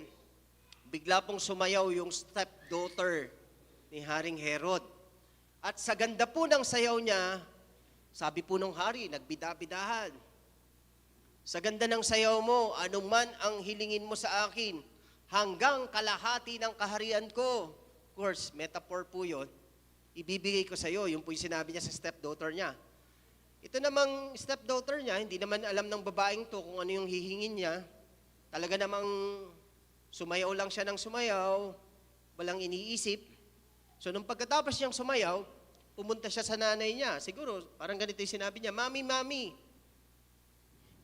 bigla pong sumayaw yung stepdaughter ni Haring Herod. At sa ganda po ng sayaw niya, sabi po ng hari, nagbida-bidahan. Sa ganda ng sayaw mo, anuman ang hilingin mo sa akin, hanggang kalahati ng kaharian ko. Of course, metaphor po yun. Ibibigay ko sa iyo, yung po yung sinabi niya sa stepdaughter niya. Ito namang stepdaughter niya, hindi naman alam ng babaeng to kung ano yung hihingin niya. Talaga namang sumayaw lang siya ng sumayaw, walang iniisip. So nung pagkatapos niyang sumayaw, pumunta siya sa nanay niya. Siguro, parang ganito yung sinabi niya, Mami,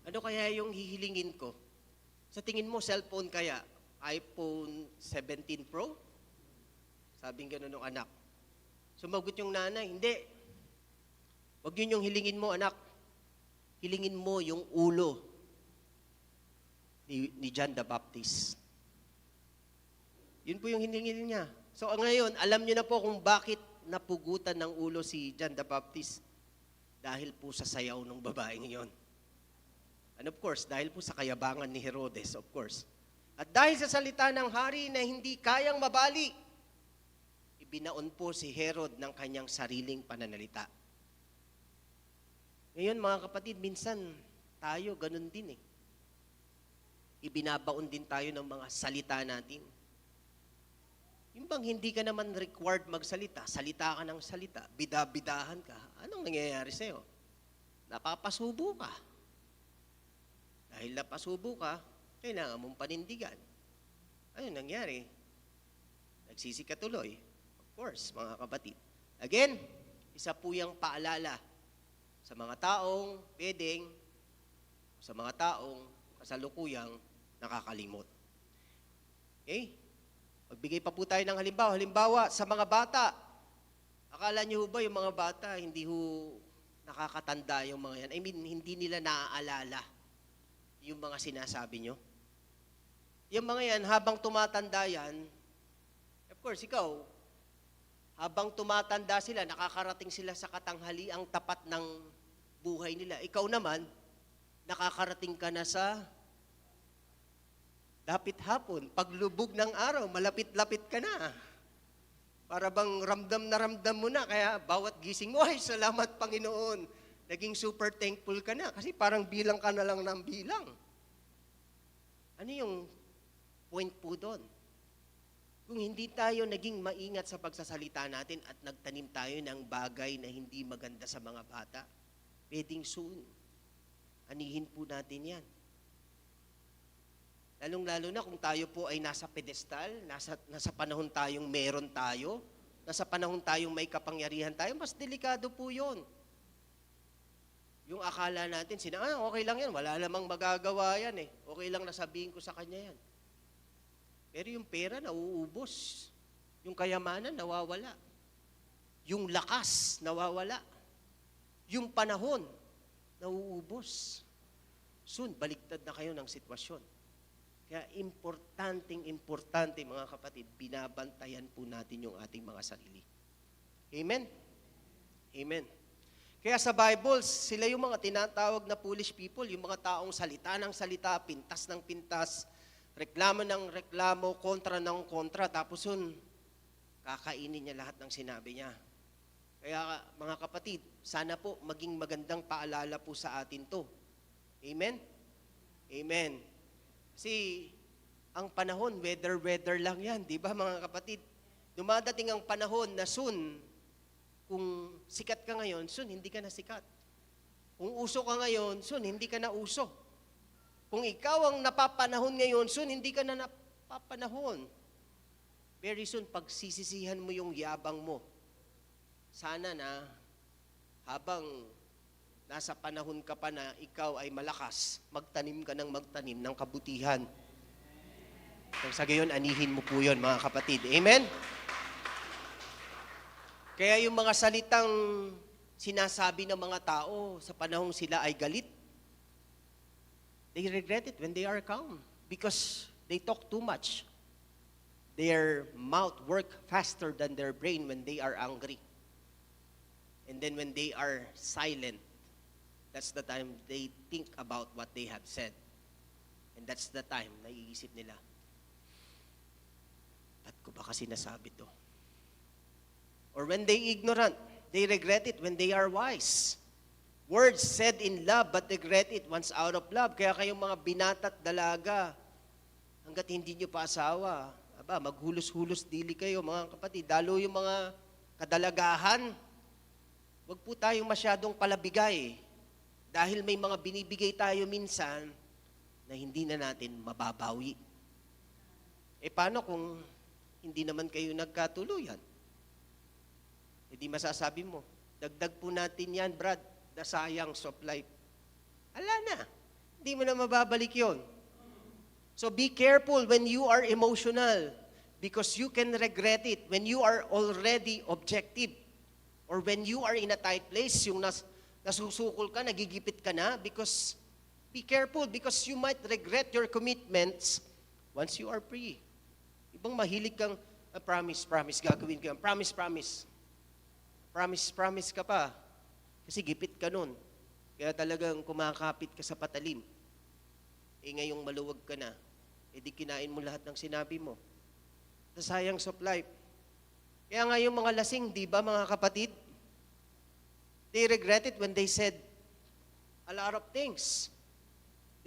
ano kaya yung hihilingin ko? Sa tingin mo, cellphone kaya? iPhone 17 Pro? Sabing gano'n ng anak. Sumagot yung nanay, hindi. Huwag yun yung hilingin mo, anak. Hilingin mo yung ulo ni John the Baptist. Yun po yung hilingin niya. So ngayon, alam niyo na po kung bakit napugutan ng ulo si John the Baptist. Dahil po sa sayaw ng babaeng yon. And of course, dahil po sa kayabangan ni Herodes, of course. At dahil sa salita ng hari na hindi kayang mabali, ibinaon po si Herod ng kanyang sariling pananalita. Ngayon mga kapatid, minsan tayo ganun din eh. Ibinabaon din tayo ng mga salita natin. Yung bang hindi ka naman required magsalita, salita ka ng salita, bida-bidahan ka, anong nangyayari sa'yo? Napapasubo ka. Dahil napasubo ka, kailangan mong panindigan. Ano nangyari? Nagsisi ka tuloy. Of course, mga kapatid. Again, isa po yung paalala sa mga taong pwedeng, sa mga taong kasalukuyang nakakalimot. Okay? Magbigay pa po tayo ng halimbawa. Halimbawa, sa mga bata. Akala niyo ba yung mga bata, hindi ho nakakatanda yung mga yan? I mean, hindi nila naaalala yung mga sinasabi nyo. Yung mga yan, habang tumatanda yan, of course, ikaw, habang tumatanda sila, nakakarating sila sa katanghaliang tapat ng buhay nila. Ikaw naman, nakakarating ka na sa dapit hapon. Paglubog ng araw, malapit-lapit ka na. Para bang ramdam na ramdam mo na, kaya bawat gising mo, ay salamat Panginoon. Naging super thankful ka na, kasi parang bilang ka na lang ng bilang. Ano yung point po doon? Kung hindi tayo naging maingat sa pagsasalita natin at nagtanim tayo ng bagay na hindi maganda sa mga bata, pwedeng soon, anihin po natin yan. Lalong-lalo na kung tayo po ay nasa pedestal, nasa panahon tayong meron tayo, nasa panahon tayong may kapangyarihan tayo, mas delikado po yun. Yung akala natin, okay lang yan, wala namang magagawa yan eh. Okay lang nasabihin ko sa kanya yan. Pero yung pera, nauubos. Yung kayamanan, nawawala. Yung lakas, nawawala. Yung panahon, nauubos. Soon, baliktad na kayo ng sitwasyon. Kaya importante mga kapatid, binabantayan po natin yung ating mga sarili. Amen? Amen. Kaya sa Bible, sila yung mga tinatawag na foolish people, yung mga taong salita ng salita, pintas ng pintas, reklamo ng reklamo, kontra ng kontra, tapos yun, kakainin niya lahat ng sinabi niya. Kaya mga kapatid, sana po maging magandang paalala po sa atin to. Amen? Amen. Kasi ang panahon, weather lang yan, di ba mga kapatid? Dumadating ang panahon na soon, kung sikat ka ngayon, soon hindi ka na sikat. Kung uso ka ngayon, soon hindi ka na uso. Kung ikaw ang napapanahon ngayon, soon hindi ka na napapanahon. Very soon, pagsisisihan mo yung yabang mo. Sana na habang nasa panahon ka pa na ikaw ay malakas, magtanim ka ng kabutihan. Kung sa gayon, anihin mo po yun, mga kapatid. Amen? Kaya yung mga salitang sinasabi ng mga tao sa panahong sila ay galit, they regret it when they are calm because they talk too much. Their mouth work faster than their brain when they are angry. And then when they are silent, that's the time they think about what they have said. And that's the time na iisip nila, ba't ko ba kasi nasabi to? Or when they ignorant, they regret it when they are wise. Words said in love, but regret it once out of love. Kaya kayong mga binata't dalaga, hanggat hindi nyo pa asawa, maghulos-hulos dili kayo, mga kapatid. Lalo yung mga kadalagahan, wag po tayong masyadong palabigay. Dahil may mga binibigay tayo minsan na hindi na natin mababawi. Paano kung hindi naman kayo nagkatuluyan? Hindi masasabi mo, dagdag po natin yan, Brad, the sayang of life. Ala na, hindi mo na mababalik yon. So be careful when you are emotional because you can regret it when you are already objective or when you are in a tight place, yung nasusukol ka, nagigipit ka na because be careful because you might regret your commitments once you are free. Ibang mahilig kang, promise, gagawin ko yan. Promise ka pa. Kasi gipit ka nun. Kaya talagang kumakapit ka sa patalim. Ngayong maluwag ka na, di kinain mo lahat ng sinabi mo. The sayang of life. Kaya nga yung mga lasing, di ba mga kapatid? They regret it when they said a lot of things.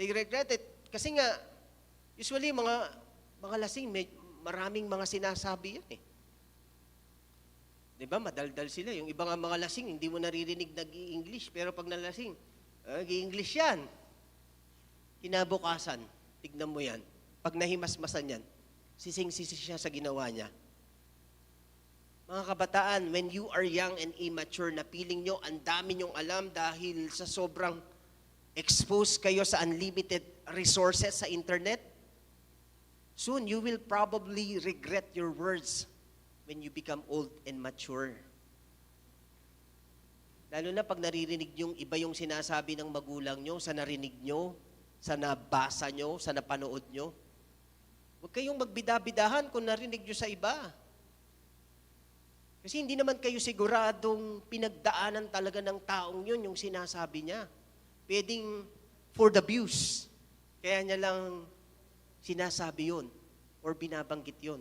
They regret it. Kasi nga, usually mga lasing, maraming mga sinasabi yan eh. Diba, madaldal sila. Yung iba nga mga lasing, hindi mo naririnig nag-i-English. Pero pag nalasing, nag-i-English yan. Kinabukasan, tignan mo yan. Pag nahimasmasan yan, sising-sisi siya sa ginawa niya. Mga kabataan, when you are young and immature, na feeling nyo, ang dami nyong alam dahil sa sobrang exposed kayo sa unlimited resources sa internet, soon you will probably regret your words when you become old and mature. Lalo na pag naririnig nyo, iba yung sinasabi ng magulang nyo, sa narinig nyo, sa nabasa nyo, sa napanood nyo. Huwag kayong magbida-bidahan kung narinig nyo sa iba. Kasi hindi naman kayo siguradong pinagdaanan talaga ng taong yun, yung sinasabi niya. Pwedeng for the views. Kaya niya lang sinasabi yun or binabanggit yun.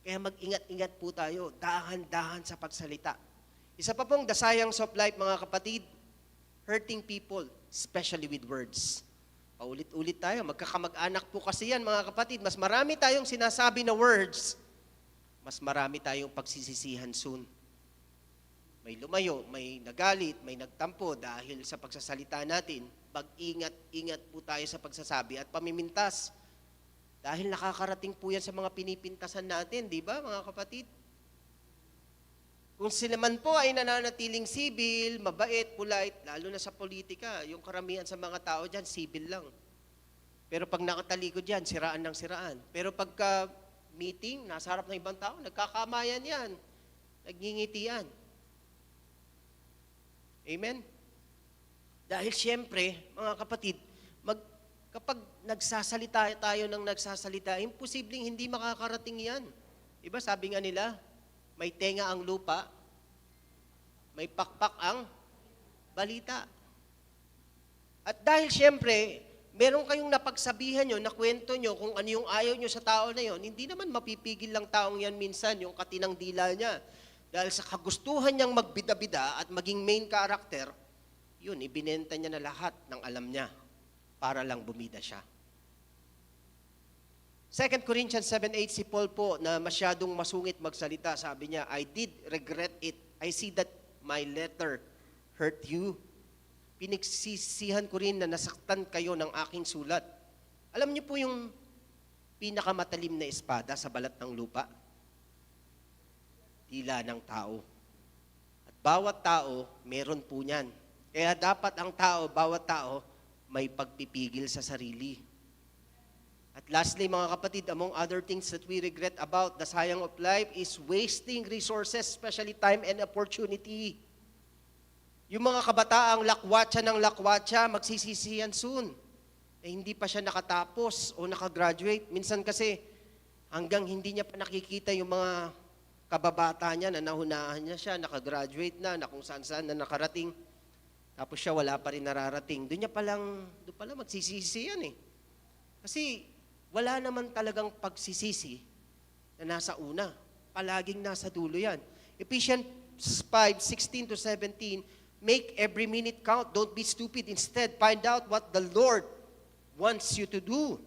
Kaya mag-ingat-ingat po tayo, dahan-dahan sa pagsalita. Isa pa pong the sayang of life, mga kapatid, hurting people, especially with words. Paulit-ulit tayo, magkakamag-anak po kasi yan, mga kapatid. Mas marami tayong sinasabi na words, mas marami tayong pagsisisihan soon. May lumayo, may nagalit, may nagtampo dahil sa pagsasalita natin. Mag-ingat-ingat po tayo sa pagsasabi at pamimintas. Dahil nakakarating po yan sa mga pinipintasan natin, di ba mga kapatid? Kung sila man po ay nananatiling civil, mabait, polite, lalo na sa politika, yung karamihan sa mga tao dyan, civil lang. Pero pag nakatalikod yan, siraan ng siraan. Pero pagka meeting, nasa harap ng ibang tao, nagkakamayan yan, nagngingitian. Amen? Dahil siyempre, mga kapatid, kapag nagsasalita tayo ng nagsasalita, imposibleng hindi makakarating yan. Diba sabi nga nila, may tenga ang lupa, may pakpak ang balita. At dahil siyempre, meron kayong napagsabihan nyo, nakwento nyo kung ano yung ayaw nyo sa tao na yon, hindi naman mapipigil lang taong yan minsan, yung katinang dila niya. Dahil sa kagustuhan niyang magbida-bida at maging main character, yun, ibinenta niya na lahat ng alam niya para lang bumida siya. 2 Corinthians 7:8, si Paul po na masyadong masungit magsalita, sabi niya, I did regret it. I see that my letter hurt you. Pinagsisihan ko rin na nasaktan kayo ng aking sulat. Alam niyo po yung pinakamatalim na espada sa balat ng lupa? Dila ng tao. At bawat tao, meron po niyan. Kaya dapat ang tao, bawat tao, may pagpipigil sa sarili. At lastly, mga kapatid, among other things that we regret about the sayang of life is wasting resources, especially time and opportunity. Yung mga kabataang lakwatsa ng lakwatsa, magsisisihan soon. Hindi pa siya nakatapos o nakagraduate. Minsan kasi, hanggang hindi niya pa nakikita yung mga kababata niya na nahunahan niya siya, nakagraduate na kung saan-saan na nakarating. Tapos siya wala pa rin nararating. Doon pala magsisisi yan eh. Kasi wala naman talagang pagsisisi na nasa una. Palaging nasa dulo yan. Ephesians 5:16-17, make every minute count. Don't be stupid. Instead, find out what the Lord wants you to do.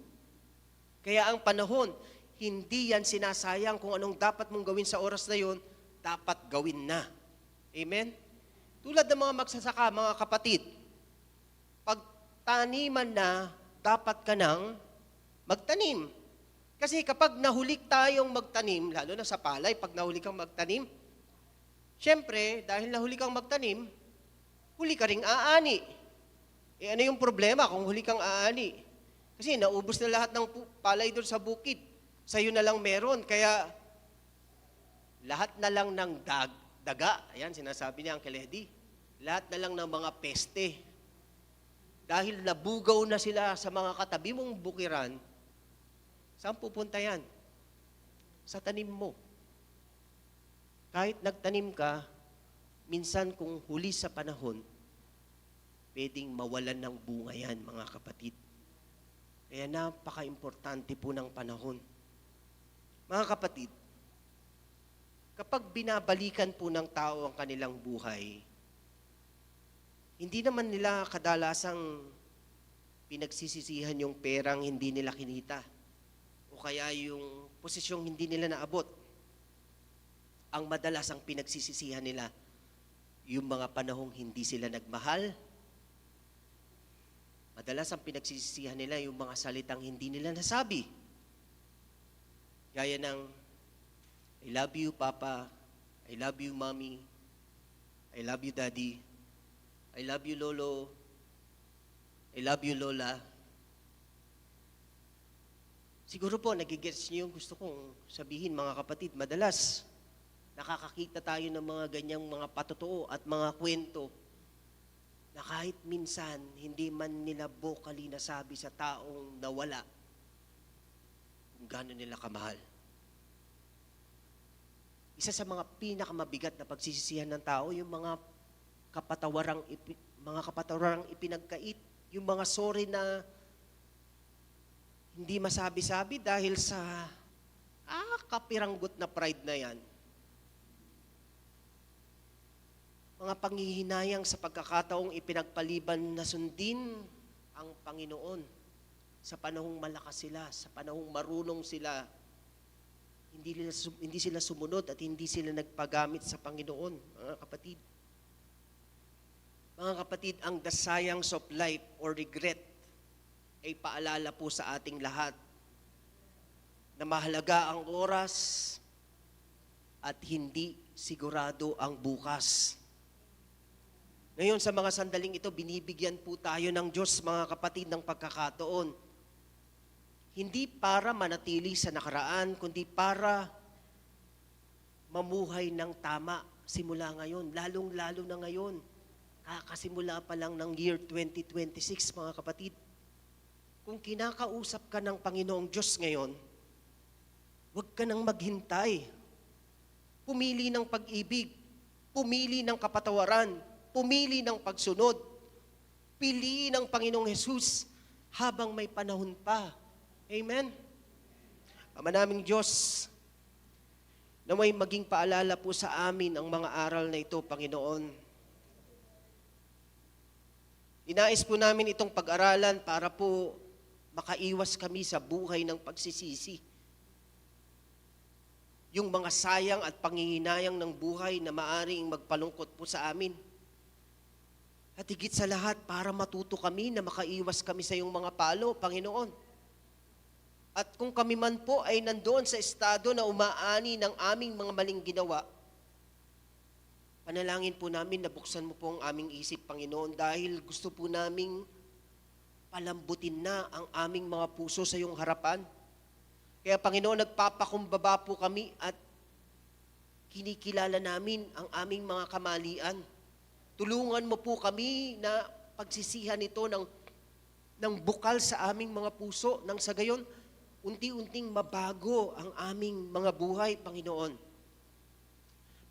Kaya ang panahon, hindi yan sinasayang kung anong dapat mong gawin sa oras na yon, dapat gawin na. Amen? Tulad ng mga magsasaka, mga kapatid, pag taniman na, dapat ka nang magtanim. Kasi kapag nahulik tayong magtanim, lalo na sa palay, pag nahuli kang magtanim, syempre, dahil nahuli kang magtanim, huli ka ring aani. Ano yung problema kung huli kang aani? Kasi naubos na lahat ng palay doon sa bukid. Sa'yo na lang meron. Kaya, lahat na lang ng daga, ayan, sinasabi niya ang Keledi, lahat na lang ng mga peste. Dahil nabugaw na sila sa mga katabi mong bukiran, saan pupunta yan? Sa tanim mo. Kahit nagtanim ka, minsan kung huli sa panahon, pwedeng mawalan ng bunga yan, mga kapatid. Kaya napaka-importante po ng panahon. Mga kapatid, kapag binabalikan po ng tao ang kanilang buhay, hindi naman nila kadalasang pinagsisisihan yung perang hindi nila kinita o kaya yung posisyong hindi nila naabot. Ang madalas ang pinagsisisihan nila, yung mga panahong hindi sila nagmahal. Madalas ang pinagsisisihan nila yung mga salitang hindi nila nasabi. Gaya ng, I love you, Papa. I love you, Mommy. I love you, Daddy. I love you, Lolo. I love you, Lola. Siguro po, nagigets niyo yung gusto kong sabihin, mga kapatid. Madalas, nakakakita tayo ng mga ganyang mga patotoo at mga kwento na kahit minsan, hindi man nila vocally nasabi sa taong nawala kung gaano nila kamahal. Isa sa mga pinakamabigat na pagsisisihan ng tao, yung mga kapatawarang ipinagkait, yung mga sorry na hindi masabi-sabi dahil sa kapiranggot na pride na yan. Mga panghihinayang sa pagkakataong ipinagpaliban na sundin ang Panginoon sa panahong malakas sila, sa panahong marunong sila. Hindi sila sumunod at hindi sila nagpagamit sa Panginoon, mga kapatid. Mga kapatid, ang the sayings of life or regret ay paalala po sa ating lahat na mahalaga ang oras at hindi sigurado ang bukas. Ngayon sa mga sandaling ito, binibigyan po tayo ng Diyos, mga kapatid, ng pagkakataon. Hindi para manatili sa nakaraan, kundi para mamuhay ng tama simula ngayon, lalong-lalo na ngayon. kakasimula pa lang ng year 2026, mga kapatid. Kung kinakausap ka ng Panginoong Diyos ngayon, huwag ka nang maghintay. Pumili ng pag-ibig, pumili ng kapatawaran, pumili ng pagsunod. Piliin ang Panginoong Jesus habang may panahon pa. Amen? Ama naming Diyos, naway maging paalala po sa amin ang mga aral na ito, Panginoon. Inais po namin itong pag-aralan para po makaiwas kami sa buhay ng pagsisisi. Yung mga sayang at panginginayang ng buhay na maaring magpalungkot po sa amin. At higit sa lahat, para matuto kami na makaiwas kami sa iyong mga palo, Panginoon. At kung kami man po ay nandoon sa estado na umaani ng aming mga maling ginawa, panalangin po namin na buksan mo po ang aming isip, Panginoon, dahil gusto po naming palambutin na ang aming mga puso sa iyong harapan. Kaya, Panginoon, nagpapakumbaba po kami at kinikilala namin ang aming mga kamalian. Tulungan mo po kami na pagsisihan ito ng bukal sa aming mga puso, nang sa gayon, unti-unting mabago ang aming mga buhay, Panginoon.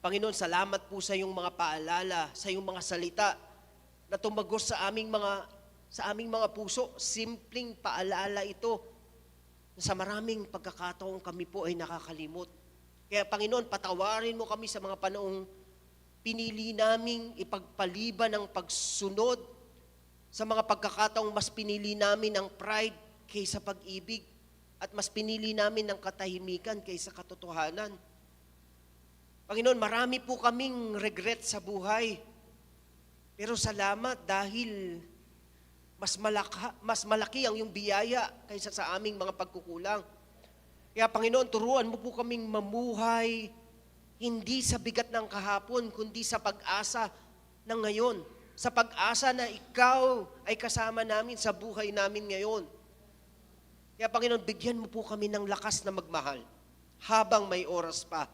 Panginoon, salamat po sa iyong mga paalala, sa iyong mga salita na tumagos sa aming mga puso. Simpleng paalala ito na sa maraming pagkakataong kami po ay nakakalimot. Kaya Panginoon, patawarin mo kami sa mga panoong pinili naming ipagpaliban ng pagsunod, sa mga pagkakataong mas pinili namin ang pride kaysa pag-ibig at mas pinili namin ang katahimikan kaysa katotohanan. Panginoon, marami po kaming regret sa buhay. Pero salamat dahil mas malaki ang iyong biyaya kaysa sa aming mga pagkukulang. Kaya Panginoon, turuan mo po kaming mamuhay hindi sa bigat ng kahapon, kundi sa pag-asa ng ngayon. Sa pag-asa na ikaw ay kasama namin sa buhay namin ngayon. Kaya Panginoon, bigyan mo po kami ng lakas na magmahal habang may oras pa.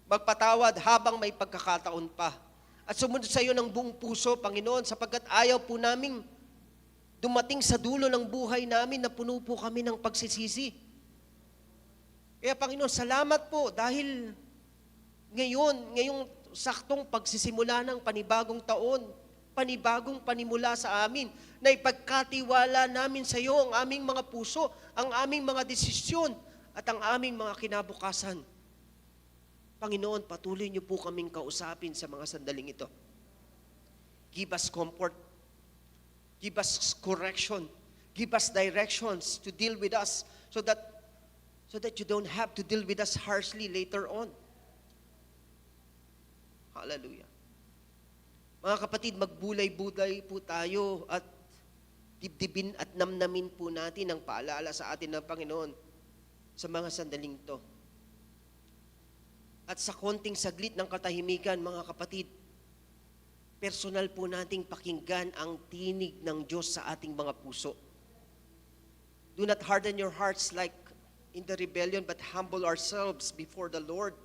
Magpatawad habang may pagkakataon pa. At sumunod sa iyo ng buong puso, Panginoon, sapagkat ayaw po naming dumating sa dulo ng buhay namin na puno po kami ng pagsisisi. Kaya Panginoon, salamat po dahil ngayong saktong pagsisimula ng panibagong taon, panibagong panimula sa amin, na ipagkatiwala namin sa iyo ang aming mga puso, ang aming mga desisyon, at ang aming mga kinabukasan. Panginoon, patuloy niyo po kaming kausapin sa mga sandaling ito. Give us comfort. Give us correction. Give us directions to deal with us so that you don't have to deal with us harshly later on. Hallelujah. Mga kapatid, magbulay-bulay po tayo at dibdibin at namnamin po natin ang paalala sa atin ng Panginoon sa mga sandaling ito. At sa konting saglit ng katahimikan, mga kapatid, personal po nating pakinggan ang tinig ng Diyos sa ating mga puso. Do not harden your hearts like in the rebellion, but humble ourselves before the Lord.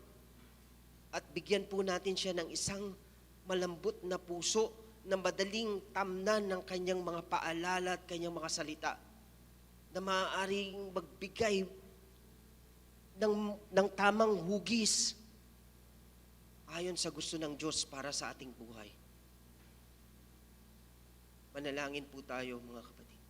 At bigyan po natin siya ng isang malambot na puso na madaling tamnan ng kanyang mga paalala at kanyang mga salita, na maaaring magbigay ng tamang hugis ayon sa gusto ng Diyos para sa ating buhay. Manalangin po tayo, mga kapatid.